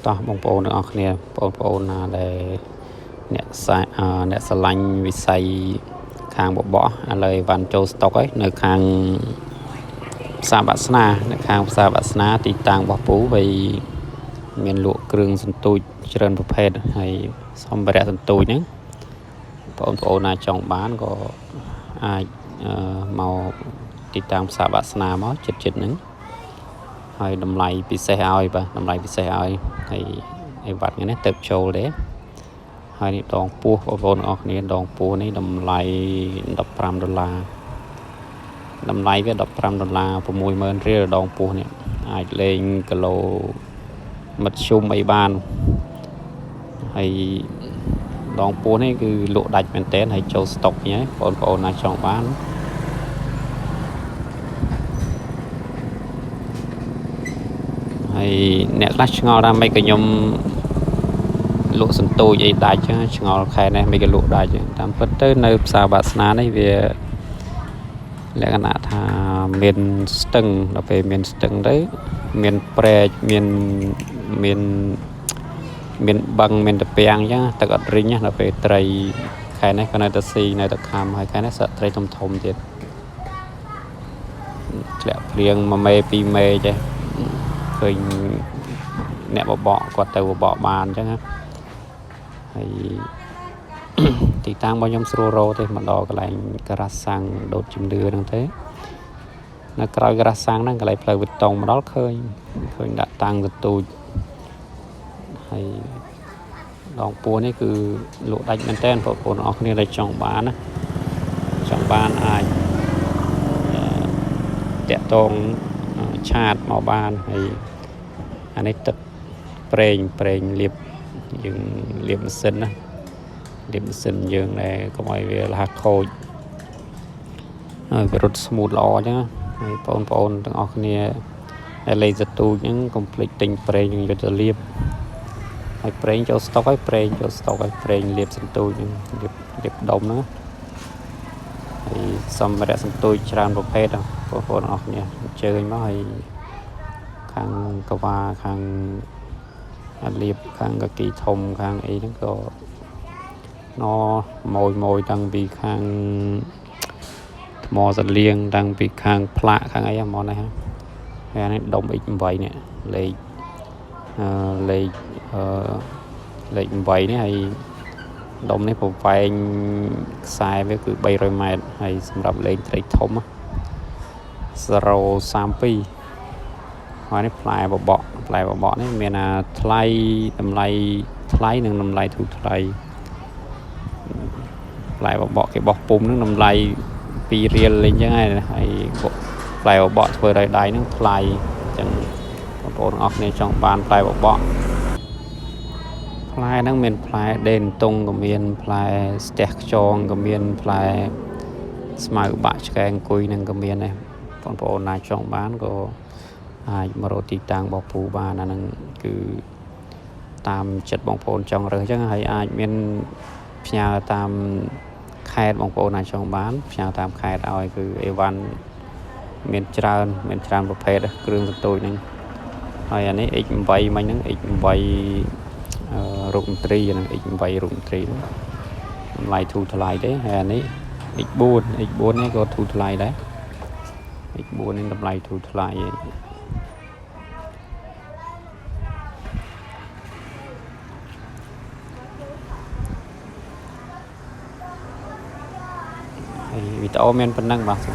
តោះបងប្អូនទាំងអស់គ្នាបងប្អូនណាដែលអ្នកស្រឡាញ់វិស័យខាងបបោះឥឡូវវ៉ាន់ចូលស្តុកហើយនៅខាងផ្សារបាក់ស្នានៅខាងផ្សារបាក់ស្នាទីតាំងរបស់ពូវិញមានលក់គ្រឿងសន្ទូចច្រើនប្រភេទហើយសម្ភារៈសន្ទូចហ្នឹងបងប្អូនណាចង់បានក៏អាចមកទីតាំងផ្សារបាក់ស្នាមកចិត្តហ្នឹងហើយតម្លៃពិសេសឲ្យបាទតម្លៃពិសេសឲ្យហើយអីវ៉ាត់នេះទៅចូលទេហើយនេះដងពោះបងប្អូនអរគ្នាដងពោះនេះតម្លៃ$15តម្លៃវា$15 $60000រៀលដងពោះនេះអាចលេងគីឡូមធ្យមអីបានហើយដងពោះនេះគឺលក់ដាច់មែនតើហើយចូលស្តុកញ៉ៃបងប្អូនណាចង់បានហើយអ្នកខ្លះឆ្ងល់ថាមិនក៏ខ្ញុំលក់សន្ទូចអីដាច់ចឹងឆ្ងល់ខែនេះមិនក៏លក់ដាច់ចឹងតាមពិតទៅនៅផ្សារបាក់ស្នានេះវាលក្ខណៈថាមានស្ទឹងដល់ពេលមានស្ទឹងទៅមានព្រែកមានបឹងមានតាពាំងចឹងទឹកអត់រីងដល់ពេលត្រីខែនេះក៏នៅតែស៊ីនៅតែខំហើយខែនេះសឹកត្រីធំទៀតធ្លាក់ភ្លៀង1មេ2មេចេះឃើញអ្នកបបកគាត់ទៅបបកបានអញ្ចឹងណាហើយទីតាំងរបស់ខ្ញុំស្រួលរកទេមកដល់កន្លែងការ៉ាសាំងដូតជំនឿហ្នឹងទេនៅក្រោយការ៉ាសាំងហ្នឹងកន្លែងផ្លូវវិតុងមកដល់ឃើញដាក់តាំងទទូចហើយដងពោះនេះគឺលក់ដាច់មែនតើបងប្អូនអរគ្នាដែលចង់បានណាចង់បានអាចតាក់តងឆាតមកបានហើយអានេះទឹកប្រេងលាបយើងលាបម៉ាស៊ីនណាលាបម៉ាស៊ីនយើងដែលកុំឲ្យវារហ័សខូចហើយវារត់ស្មូតល្អអញ្ចឹងហើយបងប្អូនទាំងអស់គ្នាដែលលេងសទូចហ្នឹងកុំភ្លេចទិញប្រេងយើងយកទៅលាបហើយប្រេងចូលស្តុកហើយប្រេងចូលស្តុកហើយប្រេងលាបសន្ទូចហ្នឹងលាបដុំហ្នឹងហើយសម្ភារៈសន្ទូចច្រើនប្រភេទបងប្អូនអរគ្នាអញ្ជើញមកហើយខាងកវ៉ាខាងលាបខាងកគីធំខាងអីហ្នឹងក៏ម៉ួយតាំងពីខាងថ្មសលៀងតាំងពីខាងផ្លាកខាងអីហ្មងនេះហើយនេះដុំ X8 នេះលេខ8នេះហើយដុំនេះប្រវែងខ្សែវាគឺ300ម៉ែត្រហើយសម្រាប់លេងត្រីធំ032ហើយនេះផ្លែបបកនេះមានថ្លៃតម្លៃថ្លៃនិងតម្លៃធូរថ្លៃផ្លែបបកគេបោះពុំនឹងតម្លៃ2រៀលលេងចឹងហើយផ្លែបបកធ្វើដោយដៃនឹងថ្លៃអញ្ចឹងបងប្អូនអរគ្នាចង់បានផ្លែបបកផ្លែហ្នឹងមានផ្លែដេនតុងក៏មានផ្លែស្ទះខ្យងក៏មានផ្លែស្មៅបាក់ឆ្កែអង្គុយនឹងក៏មានដែរបងប្អូនណាចង់បានក៏អាចមករកទីតាំងរបស់ពូបានអាហ្នឹងគឺតាមចិត្តបងប្អូនចង់រើសអញ្ចឹងហើយអាចមានផ្ញើតាមខេត្តបងប្អូនណាចង់បានផ្ញើតាមខេត្តឲ្យគឺអីវ៉ាន់មានច្រើនប្រភេទគ្រឿងសន្ទូចហ្នឹងហើយអានេះ X8 មិញហ្នឹង X8 រូបមន្ត្រីហ្នឹង X8 រូបមន្ត្រីហ្នឹងតម្លៃធូរថ្លៃទេហើយអានេះ X4 នេះក៏ធូរថ្លៃដែរ X4 នេះតម្លៃធូរថ្លៃហើយវីដេអូមានប៉ុណ្ណឹងបាទ